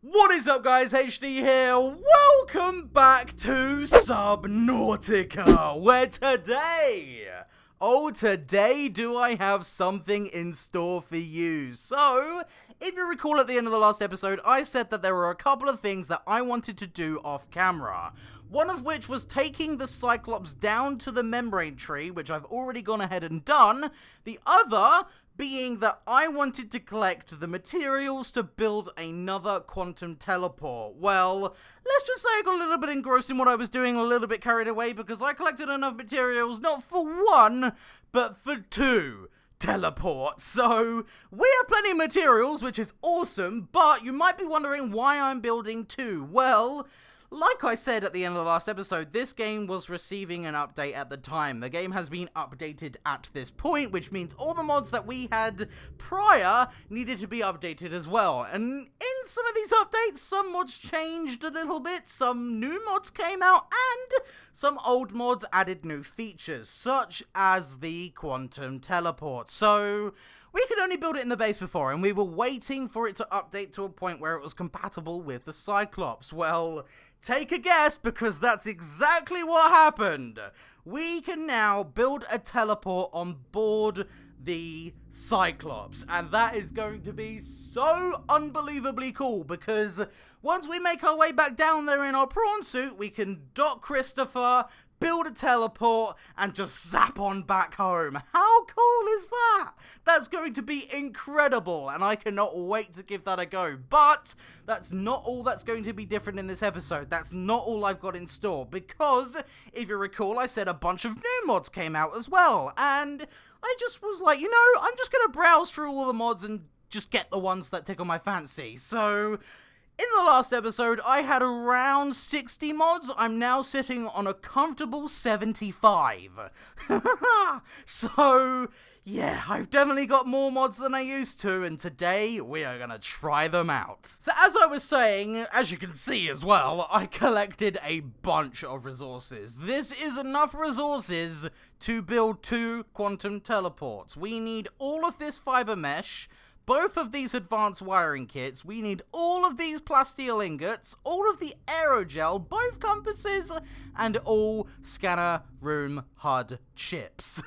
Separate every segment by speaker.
Speaker 1: What is up, guys? HD here. Welcome back to Subnautica, where today do I have something in store for you. So, if you recall at the end of the last episode, I said that there were a couple of things that I wanted to do off camera. One of which was taking the Cyclops down to the membrane tree, which I've already gone ahead and done. The other being that I wanted to collect the materials to build another quantum teleport. Well, let's just say I got a little bit engrossed in what I was doing, a little bit carried away, because I collected enough materials not for one, but for two teleports. So, we have plenty of materials, which is awesome, but you might be wondering why I'm building two. Well, like I said at the end of the last episode, this game was receiving an update at the time. The game has been updated at this point, which means all the mods that we had prior needed to be updated as well. And in some of these updates, some mods changed a little bit, some new mods came out, and some old mods added new features, such as the quantum teleport. So we could only build it in the base before, and we were waiting for it to update to a point where it was compatible with the Cyclops. Well, take a guess, because that's exactly what happened. We can now build a teleport on board the Cyclops, and that is going to be so unbelievably cool, because once we make our way back down there in our prawn suit, we can dock Christopher, build a teleport, and just zap on back home. How cool is that? That's going to be incredible, and I cannot wait to give that a go. But that's not all that's going to be different in this episode. That's not all I've got in store, because if you recall, I said a bunch of new mods came out as well, and I just was like, I'm just going to browse through all the mods and just get the ones that tickle my fancy. So in the last episode, I had around 60 mods. I'm now sitting on a comfortable 75. So, yeah, I've definitely got more mods than I used to, and today we are gonna try them out. So as I was saying, as you can see as well, I collected a bunch of resources. This is enough resources to build two quantum teleports. We need all of this fiber mesh, both of these advanced wiring kits, we need all of these plasteel ingots, all of the aerogel, both compasses, and all scanner room HUD chips.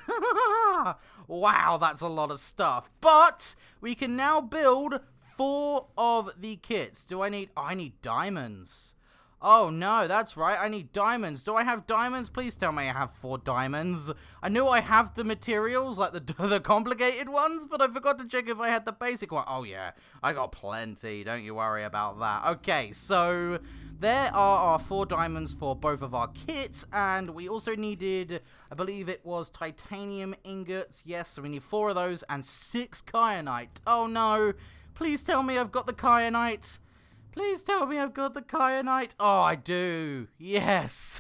Speaker 1: Wow, that's a lot of stuff. But we can now build 4 of the kits. I need diamonds. Oh no, that's right, I need diamonds. Do I have diamonds? Please tell me I have 4 diamonds. I knew I have the materials, like the complicated ones, but I forgot to check if I had the basic one. Oh yeah, I got plenty, don't you worry about that. Okay, so there are our 4 diamonds for both of our kits, and we also needed, I believe it was titanium ingots. Yes, so we need 4 of those and 6 kyanite. Oh no, please tell me I've got the kyanite. Please tell me I've got the kyanite. Oh, I do. Yes.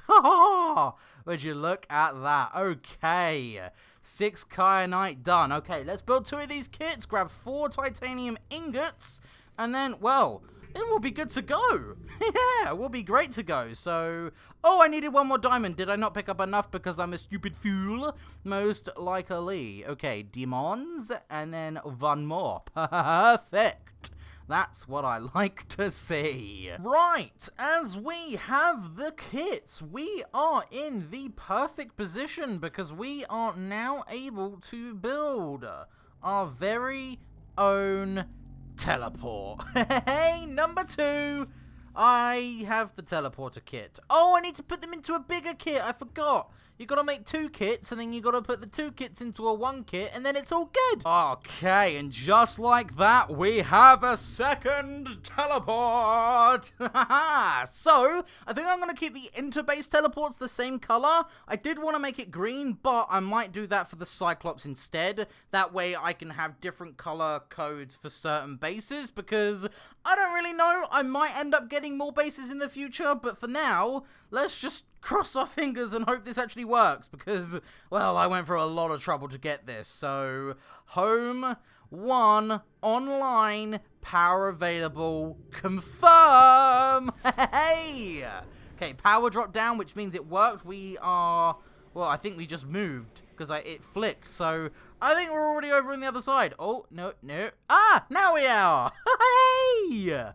Speaker 1: Would you look at that? Okay. 6 kyanite done. Okay, let's build 2 of these kits, grab 4 titanium ingots, and then, well, then we'll be good to go. Yeah, we'll be great to go. So, oh, I needed 1 more diamond. Did I not pick up enough because I'm a stupid fool? Most likely. Okay, demons, and then 1 more. Perfect. That's what I like to see. Right, as we have the kits, we are in the perfect position because we are now able to build our very own teleport. Hey, number 2, I have the teleporter kit. Oh, I need to put them into a bigger kit, I forgot. You gotta make 2 kits, and then you gotta put the 2 kits into a 1 kit, and then it's all good. Okay, and just like that, we have a second teleport. So, I think I'm gonna keep the interbase teleports the same color. I did want to make it green, but I might do that for the Cyclops instead. That way I can have different color codes for certain bases, because I don't really know. I might end up getting more bases in the future, but for now, let's just cross our fingers and hope this actually works, because, well, I went through a lot of trouble to get this. So, home 1 online, power available, confirm. Hey! Okay, power dropped down, which means it worked. We are, well, I think we just moved because it flicked. So I think we're already over on the other side. Oh, no. Ah, now we are. Hey!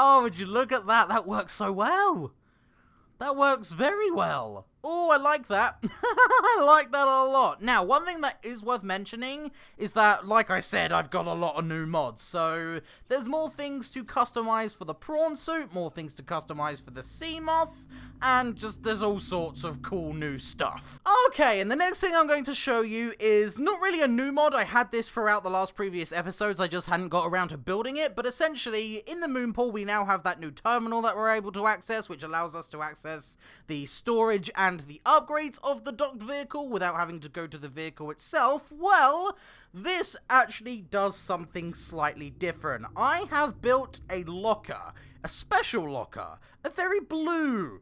Speaker 1: Oh, would you look at that? That works so well. That works very well. Oh, I like that. I like that a lot. Now, one thing that is worth mentioning is that, like I said, I've got a lot of new mods. So, there's more things to customize for the prawn suit, more things to customize for the Seamoth, and just there's all sorts of cool new stuff. Okay, and the next thing I'm going to show you is not really a new mod. I had this throughout the last previous episodes. I just hadn't got around to building it. But essentially, in the Moonpool, we now have that new terminal that we're able to access, which allows us to access the storage and the upgrades of the docked vehicle without having to go to the vehicle itself. Well, this actually does something slightly different. I have built a locker, a special locker, a very blue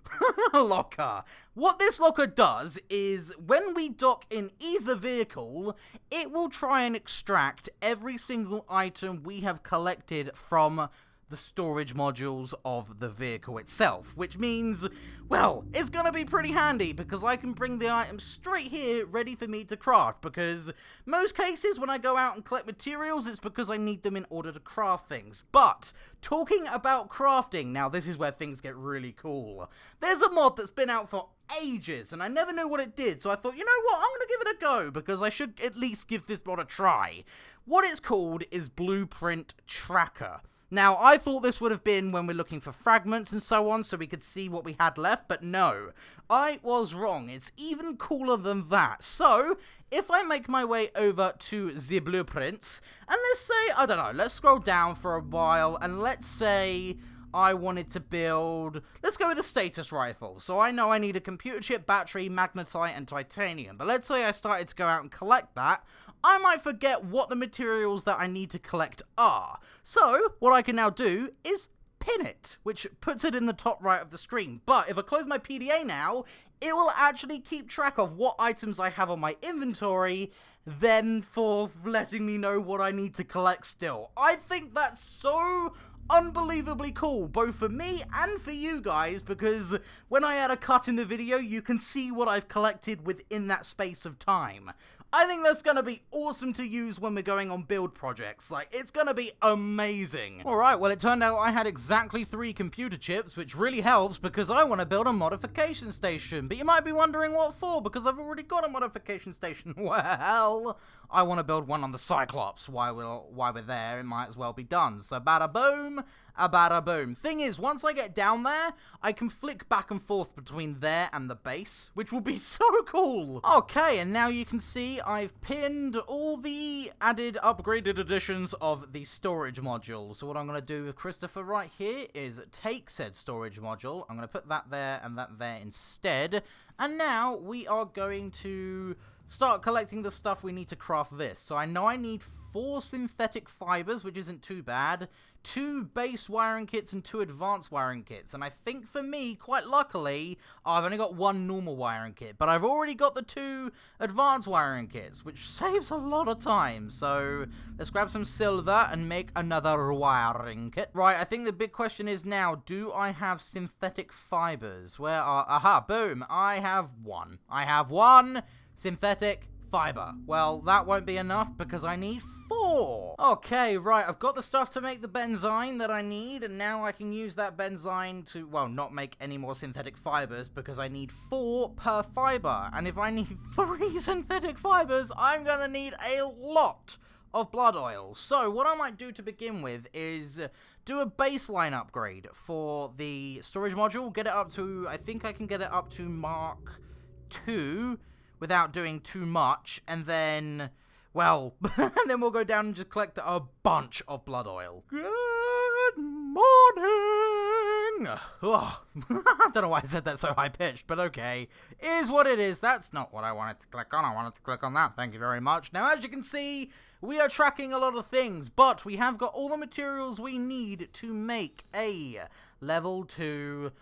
Speaker 1: locker. What this locker does is when we dock in either vehicle, it will try and extract every single item we have collected from the storage modules of the vehicle itself, which means, well, it's gonna be pretty handy because I can bring the items straight here ready for me to craft, because most cases when I go out and collect materials, it's because I need them in order to craft things. But talking about crafting, now this is where things get really cool. There's a mod that's been out for ages and I never knew what it did, so I thought, you know what, I'm gonna give it a go because I should at least give this mod a try. What it's called is Blueprint Tracker. Now, I thought this would have been when we're looking for fragments and so on, so we could see what we had left, but no. I was wrong. It's even cooler than that. So, if I make my way over to the blueprints, and let's say, I don't know, let's scroll down for a while, and let's say I wanted to build, let's go with a status rifle. So I know I need a computer chip, battery, magnetite, and titanium. But let's say I started to go out and collect that. I might forget what the materials that I need to collect are. So what I can now do is pin it, which puts it in the top right of the screen. But if I close my PDA now, it will actually keep track of what items I have on my inventory, then for letting me know what I need to collect still. I think that's so unbelievably cool, both for me and for you guys, because when I add a cut in the video, you can see what I've collected within that space of time. I think that's gonna be awesome to use when we're going on build projects. Like, it's gonna be amazing. Alright, well, it turned out I had exactly 3 computer chips, which really helps because I want to build a modification station. But you might be wondering what for, because I've already got a modification station. Well, I want to build one on the Cyclops. While we're there, it might as well be done. So, bada boom, a bada boom. Thing is, once I get down there, I can flick back and forth between there and the base, which will be so cool. Okay, and now you can see I've pinned all the added upgraded editions of the storage module. So what I'm going to do with Christopher right here is take said storage module. I'm going to put that there and that there instead. And now we are going to start collecting the stuff we need to craft this. So I know I need 4 synthetic fibers, which isn't too bad, 2 base wiring kits and 2 advanced wiring kits. And I think for me, quite luckily, I've only got 1 normal wiring kit, but I've already got the 2 advanced wiring kits, which saves a lot of time. So let's grab some silver and make another wiring kit. Right, I think the big question is now, do I have synthetic fibers? Where are, aha, boom, I have 1. I have 1 synthetic fiber. Well, that won't be enough because I need 4. Okay, right, I've got the stuff to make the benzine that I need, and now I can use that benzine to, well, not make any more synthetic fibers because I need 4 per fiber. And if I need 3 synthetic fibers, I'm gonna need a lot of blood oil. So what I might do to begin with is do a baseline upgrade for the storage module, get it up to, I think I can get it up to Mark 2 without doing too much, and then, well, and then we'll go down and just collect a bunch of blood oil. Good morning! Oh, I don't know why I said that so high-pitched, but okay. Is what it is. That's not what I wanted to click on. I wanted to click on that. Thank you very much. Now, as you can see, we are tracking a lot of things, but we have got all the materials we need to make a level 2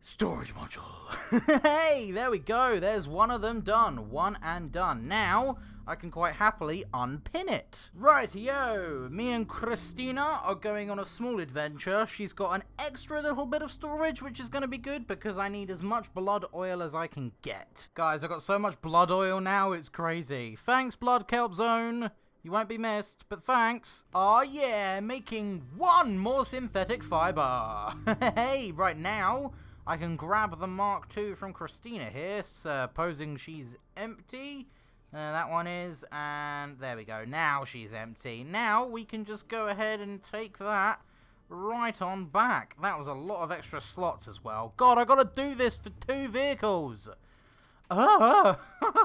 Speaker 1: storage module. Hey, there we go. There's one of them done. One and done. Now, I can quite happily unpin it. Rightio, me and Christina are going on a small adventure. She's got an extra little bit of storage, which is going to be good because I need as much blood oil as I can get. Guys, I've got so much blood oil now, it's crazy. Thanks, Blood Kelp Zone. You won't be missed, but thanks. Oh yeah, making one more synthetic fiber. Hey, right now, I can grab the Mark II from Christina here, supposing she's empty. That one is, and there we go. Now she's empty. Now we can just go ahead and take that right on back. That was a lot of extra slots as well. God, I gotta do this for 2 vehicles. Oh,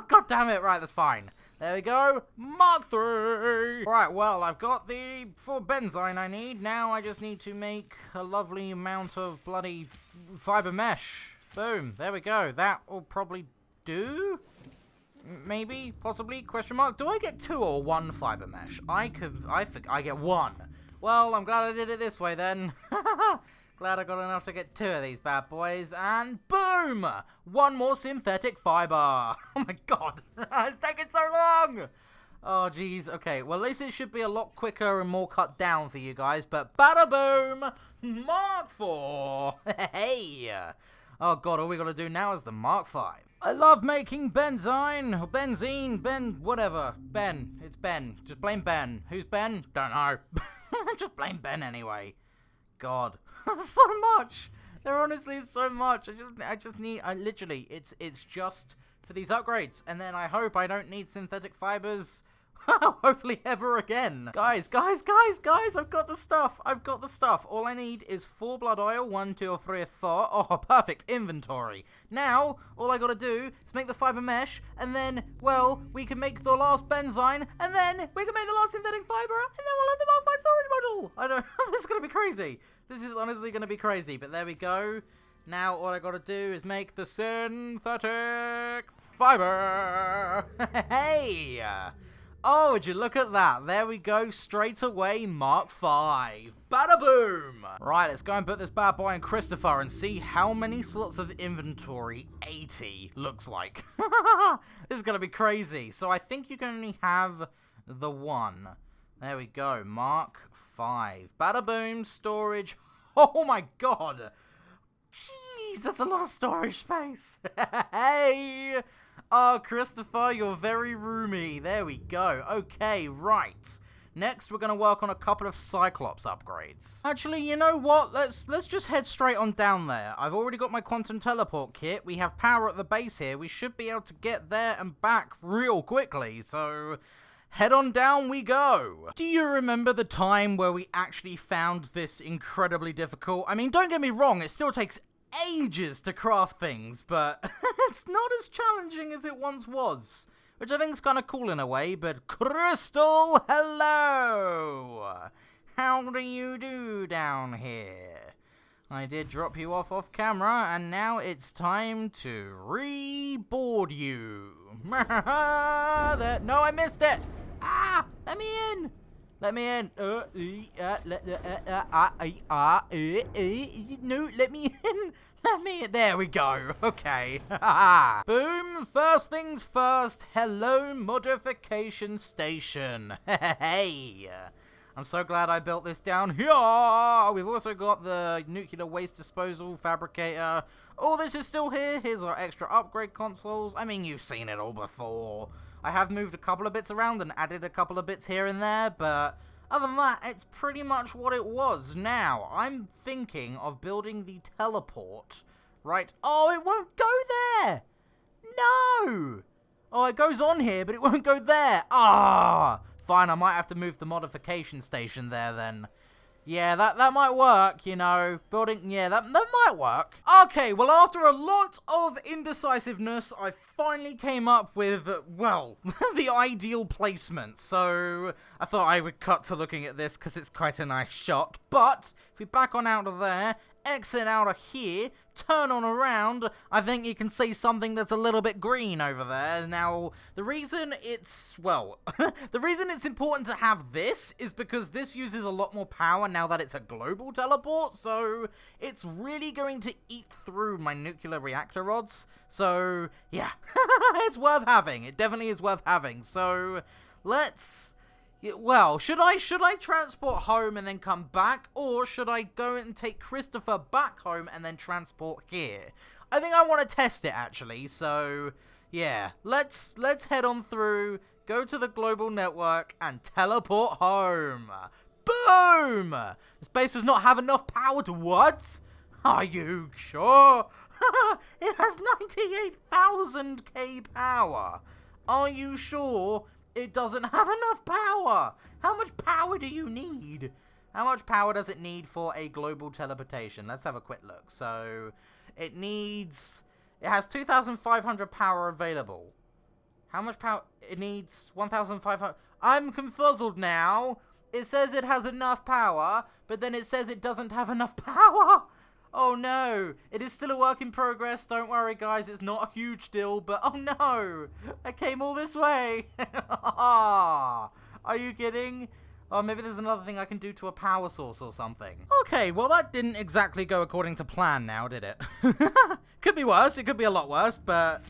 Speaker 1: God damn it. Right, that's fine. There we go. Mark III. Right, well, I've got the 4 benzine I need. Now I just need to make a lovely amount of bloody fiber mesh. Boom. There we go. That will probably do. Maybe, possibly, question mark. Do I get 2 or 1 fiber mesh? I get 1. Well, I'm glad I did it this way then. Glad I got enough to get 2 of these bad boys. And boom! 1 more synthetic fiber. Oh my god. It's taking so long. Oh jeez. Okay, well at least it should be a lot quicker and more cut down for you guys. But bada boom! Mark IV. Hey! Oh god, all we gotta do now is the Mark V. I love making benzine, or benzene, whatever. Ben. It's Ben. Just blame Ben. Who's Ben? Don't know. Just blame Ben anyway. God. So much. There honestly is so much. I literally, it's just for these upgrades. And then I hope I don't need synthetic fibers hopefully ever again. Guys, I've got the stuff. All I need is 4 blood oil, 1, 2, or 3, or 4. Oh, perfect. Inventory. Now, all I gotta do is make the fiber mesh, and then, well, we can make the last benzine, and then we can make the last synthetic fiber, and then we'll have the Mark V storage module. I don't know. This is gonna be crazy. This is honestly gonna be crazy, but there we go. Now, all I gotta do is make the synthetic fiber. Hey! Oh, would you look at that? There we go, straight away, Mark V. Bada boom! Right, let's go and put this bad boy in Christopher and see how many slots of inventory 80 looks like. This is gonna be crazy. So I think you can only have the 1. There we go, Mark V. Bada boom, storage. Oh my god! Jeez, that's a lot of storage space. Hey! Oh, Christopher, you're very roomy. There we go. Okay, right. Next, we're going to work on a couple of Cyclops upgrades. Actually, you know what? Let's just head straight on down there. I've already got my quantum teleport kit. We have power at the base here. We should be able to get there and back real quickly, so head on down we go. Do you remember the time where we actually found this incredibly difficult? I mean, don't get me wrong, it still takes ages to craft things, but it's not as challenging as it once was, which I think is kind of cool in a way. But Crystal, hello! How do you do down here? I did drop you off camera, and now it's time to reboard you. No, I missed it! Ah! Let me in! Let me in. No, let me in. Let me in. There we go. Okay. Boom. First things first. Hello, modification station. Hey. I'm so glad I built this down here. We've also got the nuclear waste disposal fabricator. All this is still here. Here's our extra upgrade consoles. I mean, you've seen it all before. I have moved a couple of bits around and added a couple of bits here and there, but other than that, it's pretty much what it was. Now, I'm thinking of building the teleport, right? Oh, it won't go there! No! Oh, it goes on here, but it won't go there. Ah! Fine, I might have to move the modification station there then. Yeah, that might work, you know. Building, yeah, that might work. Okay, well, after a lot of indecisiveness, I finally came up with, well, the ideal placement. So I thought I would cut to looking at this because it's quite a nice shot. But if we back on out of there, exit out of here, turn on around, I think you can see something that's a little bit green over there. Now, the reason it's, well, the reason it's important to have this is because this uses a lot more power now that it's a global teleport, so it's really going to eat through my nuclear reactor rods. So, yeah, it's worth having. It definitely is worth having. So, let's... well, should I transport home and then come back, or should I go and take Christopher back home and then transport here? I think I want to test it actually. So, yeah, let's head on through, go to the global network and teleport home. Boom! This base does not have enough power to what? Are you sure? It has 98,000k power. Are you sure it doesn't have enough power? How much power do you need? How much power does it need for a global teleportation? Let's have a quick look. So, it has 2,500 power available. How much power? It needs 1,500. I'm confuzzled now. It says it has enough power, but then it says it doesn't have enough power. Oh no, it is still a work in progress. Don't worry guys, it's not a huge deal, but oh no, I came all this way. Are you kidding? Oh, maybe there's another thing I can do to a power source or something. Okay, well that didn't exactly go according to plan now, did it? Could be worse, it could be a lot worse, but...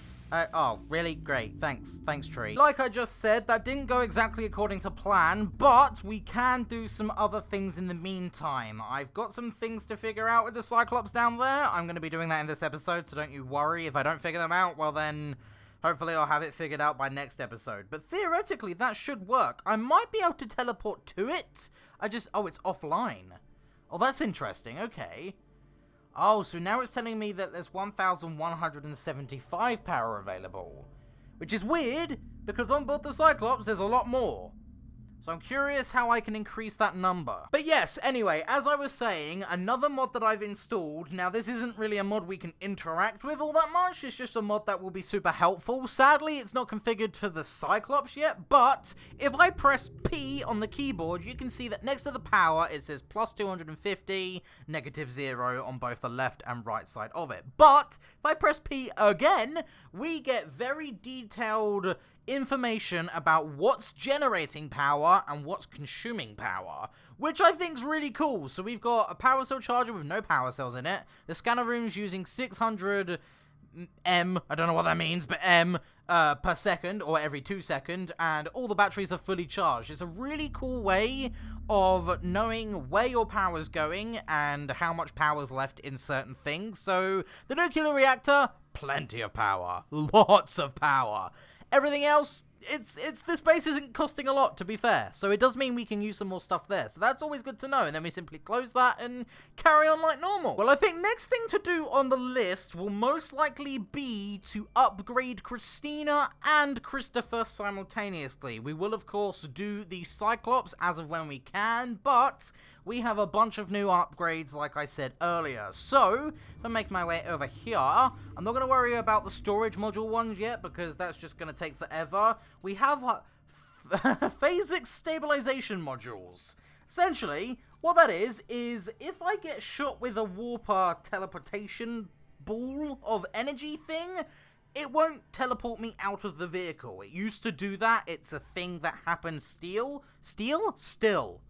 Speaker 1: oh, really? Great. Thanks, tree. Like I just said, that didn't go exactly according to plan, but we can do some other things in the meantime. I've got some things to figure out with the Cyclops down there. I'm going to be doing that in this episode, so don't you worry. If I don't figure them out, well then, hopefully I'll have it figured out by next episode. But theoretically, that should work. I might be able to teleport to it. Oh, it's offline. Oh, that's interesting. Okay. Oh, so now it's telling me that there's 1,175 power available. Which is weird, because on board the Cyclops there's a lot more. So I'm curious how I can increase that number. But yes, anyway, as I was saying, another mod that I've installed, now this isn't really a mod we can interact with all that much, it's just a mod that will be super helpful. Sadly, it's not configured for the Cyclops yet, but if I press P on the keyboard, you can see that next to the power, it says plus 250, -0 on both the left and right side of it. But if I press P again, we get very detailed information about what's generating power and what's consuming power, which I think is really cool. So we've got a power cell charger with no power cells in it. The scanner room's using 600 M, I don't know what that means, but M per second, or every 2 seconds, and all the batteries are fully charged. It's a really cool way of knowing where your power's going and how much power's left in certain things. So the nuclear reactor, plenty of power, lots of power. Everything else, this base isn't costing a lot, to be fair. So it does mean we can use some more stuff there. So that's always good to know. And then we simply close that and carry on like normal. Well, I think next thing to do on the list will most likely be to upgrade Christina and Christopher simultaneously. We will, of course, do the Cyclops as of when we can, but we have a bunch of new upgrades, like I said earlier. So, if I make my way over here, I'm not going to worry about the storage module ones yet, because that's just going to take forever. We have Phasic Stabilization modules. Essentially, what that is if I get shot with a warper teleportation ball of energy thing, it won't teleport me out of the vehicle. It used to do that. It's a thing that happens still.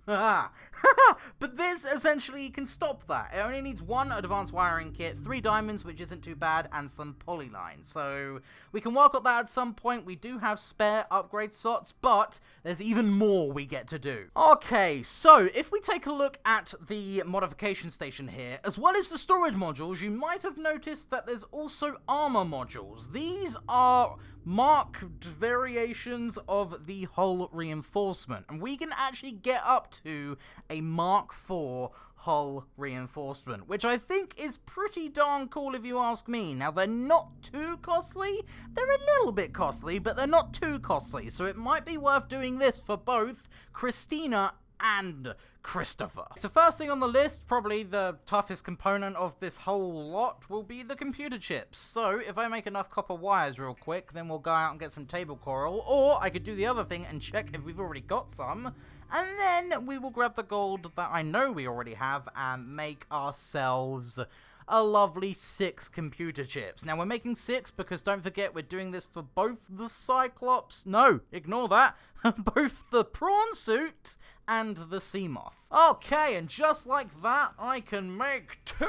Speaker 1: But this essentially can stop that. It only needs 1 advanced wiring kit, 3 diamonds, which isn't too bad, and some polylines. So we can work on that at some point. We do have spare upgrade slots, but there's even more we get to do. Okay, so if we take a look at the modification station here, as well as the storage modules, you might have noticed that there's also armor modules. These are marked variations of the hull reinforcement, and we can actually get up to a Mark IV hull reinforcement, which I think is pretty darn cool if you ask me. Now, they're not too costly. They're a little bit costly, but they're not too costly, so it might be worth doing this for both Christina and Christopher. So first thing on the list, probably the toughest component of this whole lot, will be the computer chips. So if I make enough copper wires real quick, then we'll go out and get some table coral, or I could do the other thing and check if we've already got some, and then we will grab the gold that I know we already have and make ourselves a lovely 6 computer chips. Now, we're making 6 because, don't forget, we're doing this for both the Cyclops... No, ignore that. Both the Prawn suit and the Seamoth. Okay, and just like that, I can make 2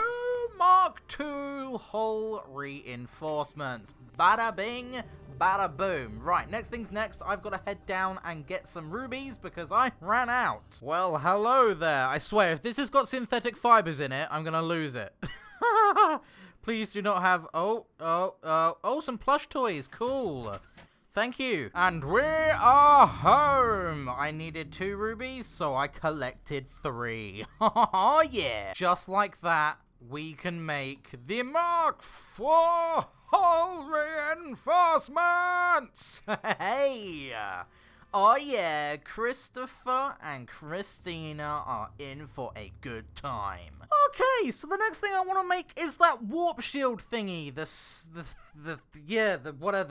Speaker 1: Mark II hull reinforcements. Bada bing, bada boom. Right, next thing's next. I've got to head down and get some rubies because I ran out. Well, hello there. I swear, if this has got synthetic fibers in it, I'm gonna lose it. Please do not have... Oh, some plush toys. Cool. Thank you. And we are home. I needed 2 rubies, so I collected 3. Oh yeah. Just like that, we can make the Mark IV hull reinforcements. Hey. Oh yeah, Christopher and Christina are in for a good time. Okay, so the next thing I want to make is that warp shield thingy, the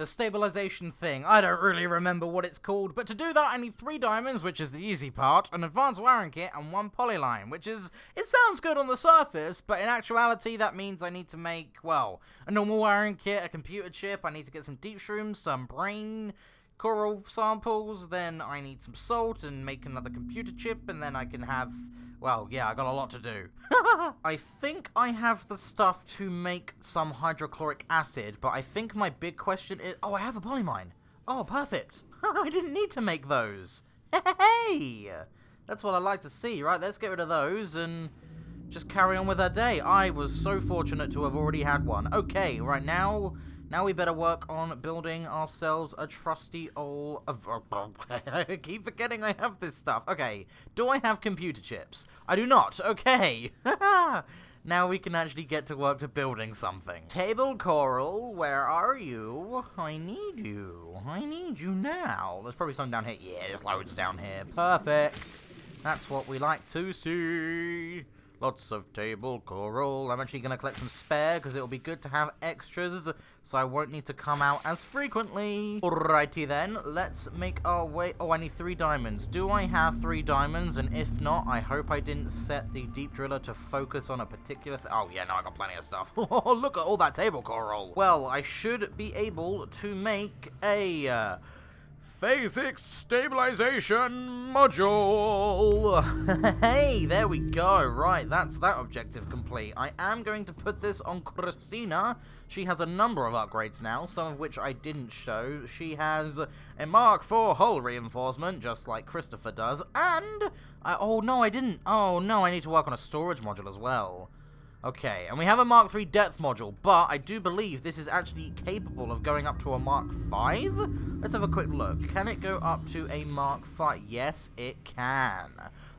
Speaker 1: stabilization thing. I don't really remember what it's called, but to do that I need 3 diamonds, which is the easy part, an advanced wiring kit, and 1 polyline, which is, it sounds good on the surface, but in actuality that means I need to make, well, a normal wiring kit, a computer chip, I need to get some deep shrooms, some brain coral samples, then I need some salt and make another computer chip, and then I can have, well, yeah, I got a lot to do. I think I have the stuff to make some hydrochloric acid, but I think my big question is, oh, I have a polymine. Oh, perfect. I didn't need to make those. Hey, that's what I like to see, right? Let's get rid of those and just carry on with our day. I was so fortunate to have already had one. Okay, right now we better work on building ourselves a trusty old... I keep forgetting I have this stuff. Okay, do I have computer chips? I do not. Okay. Now we can actually get to work to building something. Table coral, where are you? I need you. I need you now. There's probably some down here. Yeah, there's loads down here. Perfect. That's what we like to see. Lots of table coral. I'm actually going to collect some spare because it'll be good to have extras so I won't need to come out as frequently. Alrighty then, let's make our way. Oh, I need 3 diamonds. Do I have 3 diamonds? And if not, I hope I didn't set the deep driller to focus on a particular oh yeah, no, I got plenty of stuff. Oh, look at all that table coral. Well, I should be able to make a Phasic Stabilization module. Hey, there we go. Right, that's that objective complete. I am going to put this on Christina. She has a number of upgrades now, some of which I didn't show. She has a Mark IV hull reinforcement, just like Christopher does, and oh no, I didn't. Oh no, I need to work on a storage module as well. Okay, and we have a Mark III depth module, but I do believe this is actually capable of going up to a Mark V? Let's have a quick look. Can it go up to a Mark V? Yes, it can.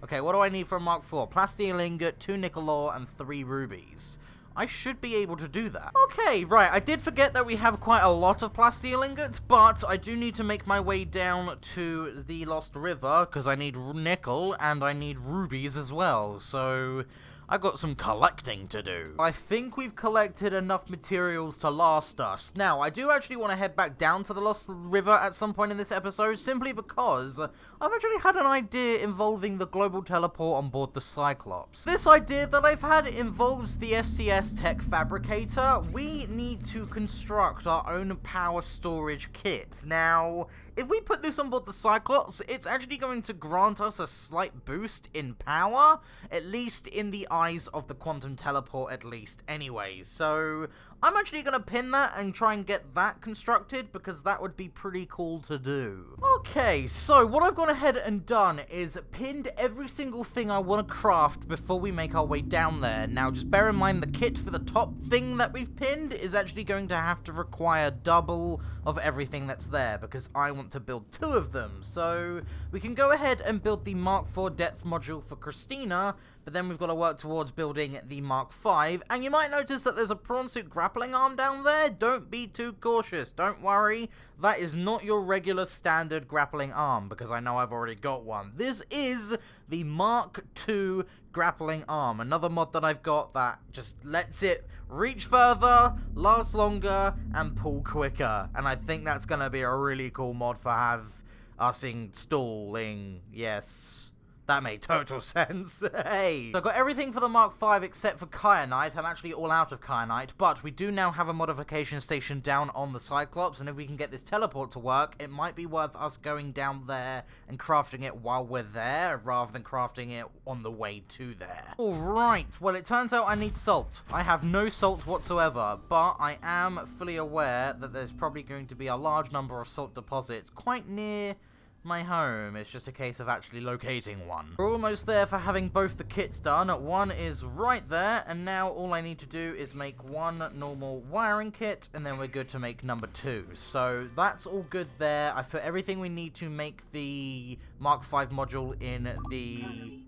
Speaker 1: Okay, what do I need for a Mark IV? Plasteel ingot, 2 nickel ore, and 3 rubies. I should be able to do that. Okay, right, I did forget that we have quite a lot of plasteel ingots, but I do need to make my way down to the Lost River, because I need nickel, and I need rubies as well, so I've got some collecting to do. I think we've collected enough materials to last us. Now, I do actually want to head back down to the Lost River at some point in this episode, simply because I've actually had an idea involving the global teleport on board the Cyclops. This idea that I've had involves the FCS Tech Fabricator. We need to construct our own power storage kit. Now, if we put this on board the Cyclops, it's actually going to grant us a slight boost in power, at least in the eyes of the quantum teleport at least anyway. So I'm actually going to pin that and try and get that constructed because that would be pretty cool to do. Okay, so what I've gone ahead and done is pinned every single thing I want to craft before we make our way down there. Now just bear in mind the kit for the top thing that we've pinned is actually going to have to require double of everything that's there because I want to build 2 of them. So we can go ahead and build the Mark IV depth module for Christina, but then we've got to work towards building the Mark V, and you might notice that there's a prawn suit grappling arm down there. Don't be too cautious, don't worry, that is not your regular standard grappling arm, because I know I've already got one. This is the Mark II grappling arm, another mod that I've got that just lets it reach further, last longer, and pull quicker, and I think that's going to be a really cool mod for have us installing, yes. That made total sense. Hey! So I've got everything for the Mark V except for kyanite. I'm actually all out of kyanite, but we do now have a modification station down on the Cyclops, and if we can get this teleport to work, it might be worth us going down there and crafting it while we're there, rather than crafting it on the way to there. Alright, well it turns out I need salt. I have no salt whatsoever, but I am fully aware that there's probably going to be a large number of salt deposits quite near my home. It's just a case of actually locating one. We're almost there for having both the kits done. One is right there, and now all I need to do is make one normal wiring kit, and then we're good to make number 2. So that's all good there. I've put everything we need to make the Mark V module in the...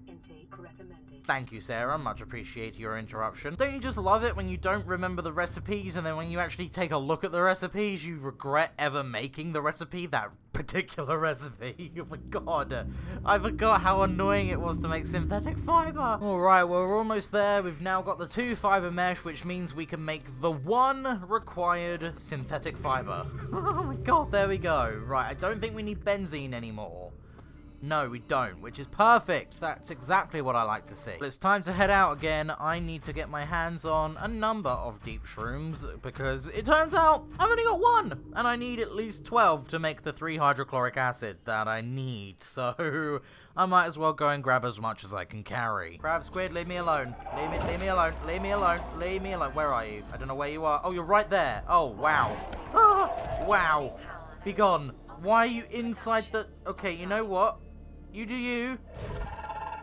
Speaker 1: Thank you, Sarah. Much appreciate your interruption. Don't you just love it when you don't remember the recipes, and then when you actually take a look at the recipes, you regret ever making the recipe, that particular recipe? Oh my god. I forgot how annoying it was to make synthetic fiber. Alright, well, we're almost there. We've now got the 2 fiber mesh, which means we can make the 1 required synthetic fiber. Oh my god, there we go. Right, I don't think we need benzene anymore. No, we don't, which is perfect. That's exactly what I like to see. But it's time to head out again. I need to get my hands on a number of deep shrooms, because it turns out I've only got 1, and I need at least 12 to make the 3 hydrochloric acid that I need. So I might as well go and grab as much as I can carry. Crab squid, leave me alone. Leave me alone. Leave me alone. Leave me alone. Where are you? I don't know where you are. Oh, you're right there. Oh, wow. Ah, wow. Be gone. Why are you inside the... Okay, you know what? You do you,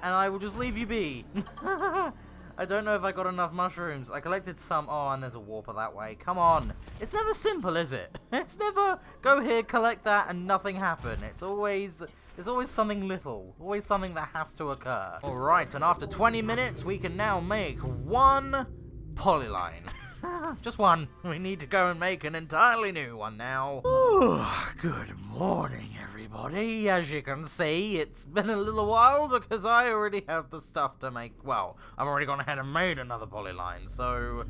Speaker 1: and I will just leave you be. I don't know if I got enough mushrooms. I collected some. Oh, and there's a warper that way. Come on. It's never simple, is it? It's never go here, collect that, and nothing happen. It's always something little. Always something that has to occur. Alright, and after 20 minutes, we can now make 1 polyline. Just 1. We need to go and make an entirely new one now. Ooh, good morning, everybody. As you can see, it's been a little while because I already have the stuff to make. Well, I've already gone ahead and made another polyline, so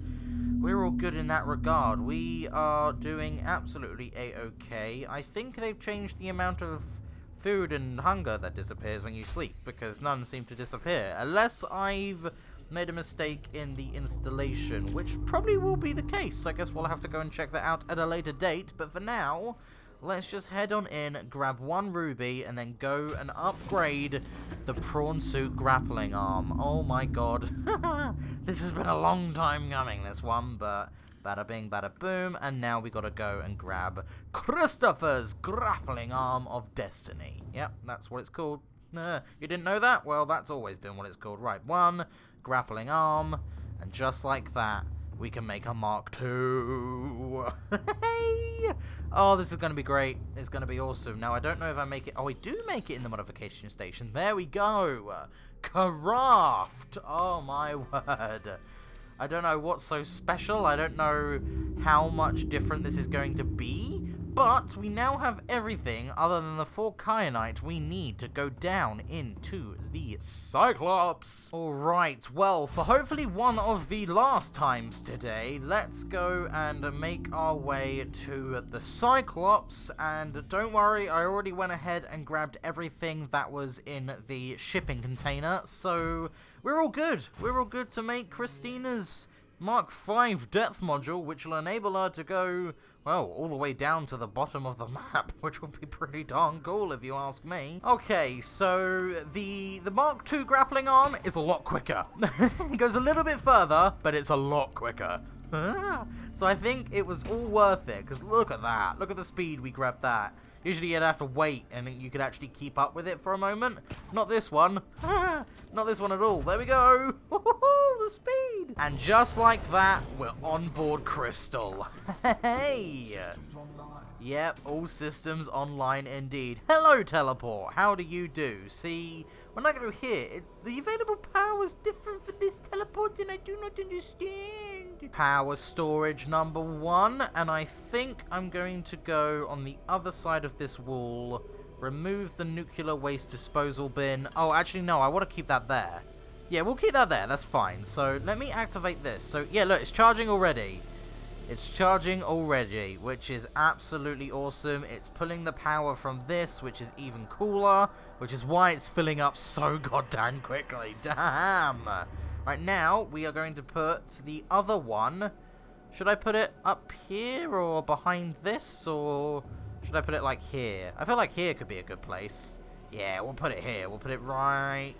Speaker 1: we're all good in that regard. We are doing absolutely a-okay. I think they've changed the amount of food and hunger that disappears when you sleep, because none seem to disappear, unless I've made a mistake in the installation, which probably will be the case. I guess we'll have to go and check that out at a later date, but for now, let's just head on in, grab 1 ruby, and then go and upgrade the prawn suit grappling arm. Oh my god. This has been a long time coming, this one, but bada bing, bada boom, and now we gotta go and grab Christopher's grappling arm of destiny. Yep, that's what it's called. You didn't know that? Well, that's always been what it's called. Right, 1 grappling arm, and just like that, we can make a Mark II. Hey! Oh, this is going to be great. It's going to be awesome. Now, I don't know if I make it... Oh, I do make it in the modification station. There we go. Craft. Oh, my word. I don't know what's so special. I don't know how much different this is going to be. But we now have everything other than the 4 kyanite we need to go down into the Cyclops. Alright, well, for hopefully one of the last times today, let's go and make our way to the Cyclops. And don't worry, I already went ahead and grabbed everything that was in the shipping container. So we're all good. We're all good to make Christina's Mark V depth module, which will enable her to go, well, all the way down to the bottom of the map, which will be pretty darn cool if you ask me. Okay, so the Mark II grappling arm is a lot quicker. It goes a little bit further, but it's a lot quicker. So I think it was all worth it, because look at that. Look at the speed we grabbed that. Usually you'd have to wait and you could actually keep up with it for a moment. Not this one. Not this one at all. There we go. The speed. And just like that, we're on board Crystal. Hey. Yep, all systems online indeed. Hello, Teleport. How do you do? See, when I go here, the available power is different for this teleport, and I do not understand. Power storage number 1, and I think I'm going to go on the other side of this wall, remove the nuclear waste disposal bin. Oh, actually, no, I want to keep that there. Yeah, we'll keep that there. That's fine. So let me activate this. So, yeah, look, it's charging already. It's charging already, which is absolutely awesome. It's pulling the power from this, which is even cooler, which is why it's filling up so goddamn quickly. Damn! Right now, we are going to put the other one. Should I put it up here or behind this, or should I put it like here? I feel like here could be a good place. Yeah, we'll put it here. We'll put it right...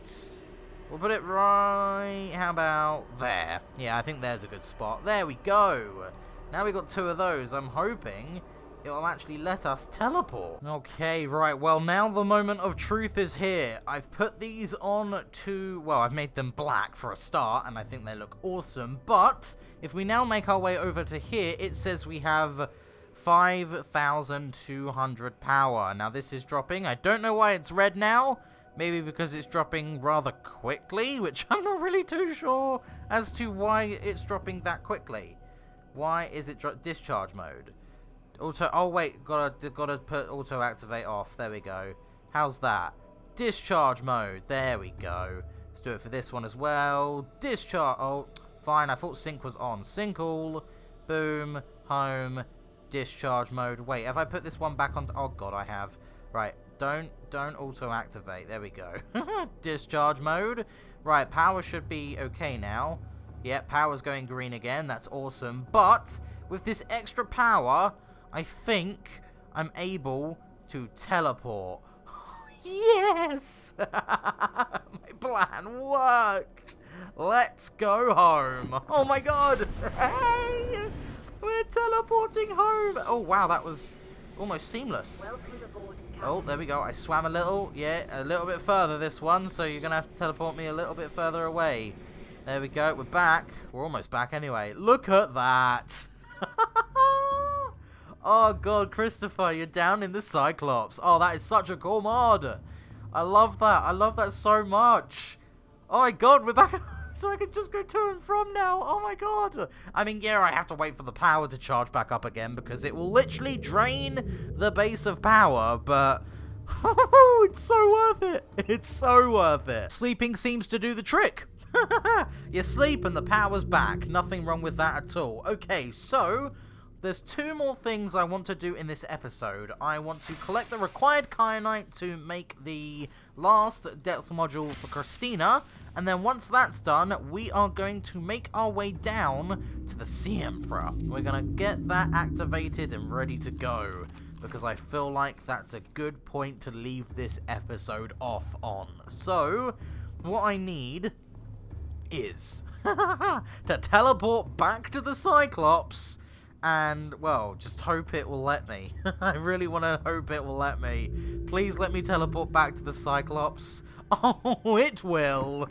Speaker 1: We'll put it right... How about there? Yeah, I think there's a good spot. There we go! Now we've got 2 of those. I'm hoping it will actually let us teleport. Okay, right, well, now the moment of truth is here. I've put these on to, well, I've made them black for a start, and I think they look awesome, but if we now make our way over to here, it says we have 5,200 power. Now, this is dropping. I don't know why it's red now. Maybe because it's dropping rather quickly, which I'm not really too sure as to why it's dropping that quickly. Why is it discharge mode? Auto. Oh wait, gotta put auto activate off. There we go. How's that? Discharge mode. There we go. Let's do it for this one as well. Discharge. Oh, fine. I thought sync was on. Sync all. Boom. Home. Discharge mode. Wait, have I put this one back on? Oh god, I have. Right. Don't auto activate. There we go. Discharge mode. Right. Power should be okay now. Yep, power's going green again. That's awesome. But with this extra power, I think I'm able to teleport. Yes! My plan worked. Let's go home. Oh my god. Hey! We're teleporting home. Oh wow, that was almost seamless. Oh, there we go. I swam a little. Yeah, a little bit further this one, so you're going to have to teleport me a little bit further away. There we go. We're back. We're almost back anyway. Look at that. Oh, God, Christopher, you're down in the Cyclops. Oh, that is such a cool mod. I love that. I love that so much. Oh, my God, we're back. So I can just go to and from now. Oh, my God. I mean, yeah, I have to wait for the power to charge back up again because it will literally drain the base of power, but it's so worth it. It's so worth it. Sleeping seems to do the trick. You sleep and the power's back. Nothing wrong with that at all. Okay, so there's two more things I want to do in this episode. I want to collect the required kyanite to make the last depth module for Christina, and then once that's done, we are going to make our way down to the Sea Emperor. We're going to get that activated and ready to go, because I feel like that's a good point to leave this episode off on. So, what I need is to teleport back to the Cyclops and, well, just hope it will let me. I really want to hope it will let me. Please let me teleport back to the Cyclops. Oh, it will.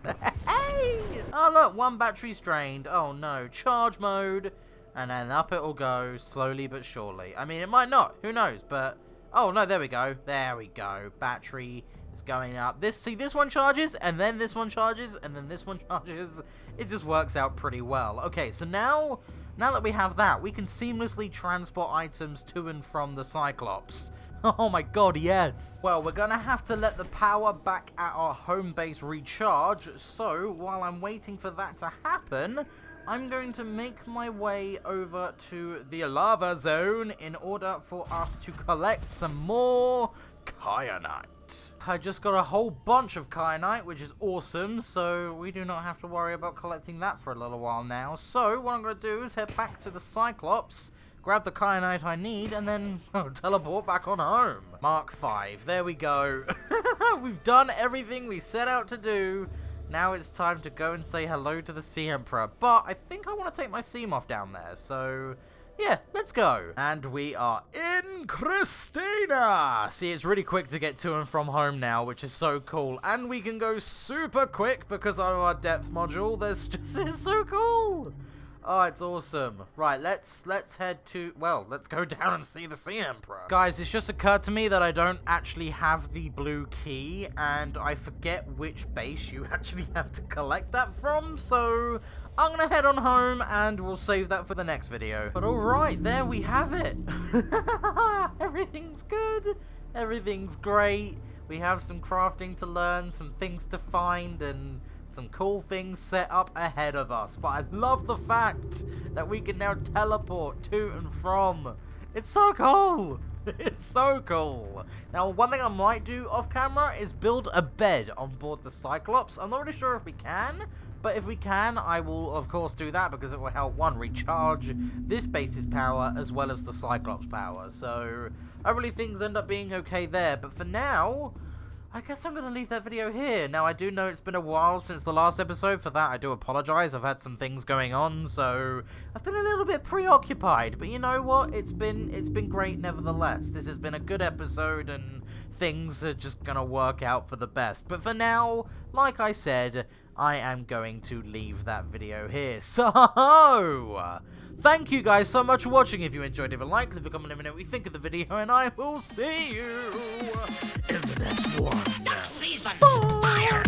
Speaker 1: Hey! Oh, look, one battery's drained. Oh, no. Charge mode. And then up it will go, slowly but surely. I mean, it might not. Who knows? But, oh, no, there we go. There we go. Battery is going up. See, this one charges, and then this one charges, and then this one charges. It just works out pretty well. Okay, so now that we have that, we can seamlessly transport items to and from the Cyclops. Oh my god, yes! Well, we're gonna have to let the power back at our home base recharge, so while I'm waiting for that to happen, I'm going to make my way over to the lava zone in order for us to collect some more kyanite. I just got a whole bunch of kyanite, which is awesome, so we do not have to worry about collecting that for a little while now. So, what I'm going to do is head back to the Cyclops, grab the kyanite I need, and then teleport back on home. Mark 5. There we go. We've done everything we set out to do. Now it's time to go and say hello to the Sea Emperor. But I think I want to take my Seamoth down there, so yeah, let's go. And we are in Christina. See, it's really quick to get to and from home now, which is so cool. And we can go super quick because of our depth module. It's so cool. Oh, it's awesome. Right, let's head to, well, let's go down and see the Sea Emperor. Guys, it's just occurred to me that I don't actually have the blue key, and I forget which base you actually have to collect that from, so I'm gonna head on home, and we'll save that for the next video. But alright, there we have it. Everything's good. Everything's great. We have some crafting to learn, some things to find, and some cool things set up ahead of us. But I love the fact that we can now teleport to and from. It's so cool. It's so cool. Now, one thing I might do off camera is build a bed on board the Cyclops. I'm not really sure if we can, but if we can, I will of course do that because it will help, one, recharge this base's power as well as the Cyclops power. So hopefully things end up being okay there. But for now, I guess I'm gonna leave that video here. Now, I do know it's been a while since the last episode. For that, I do apologize. I've had some things going on, so I've been a little bit preoccupied. But you know what? It's been great nevertheless. This has been a good episode, and things are just gonna work out for the best. But for now, like I said, I am going to leave that video here. So, thank you guys so much for watching. If you enjoyed, leave a like, leave a comment, let me know what you think of the video, and I will see you in the next one.
Speaker 2: Please, fire!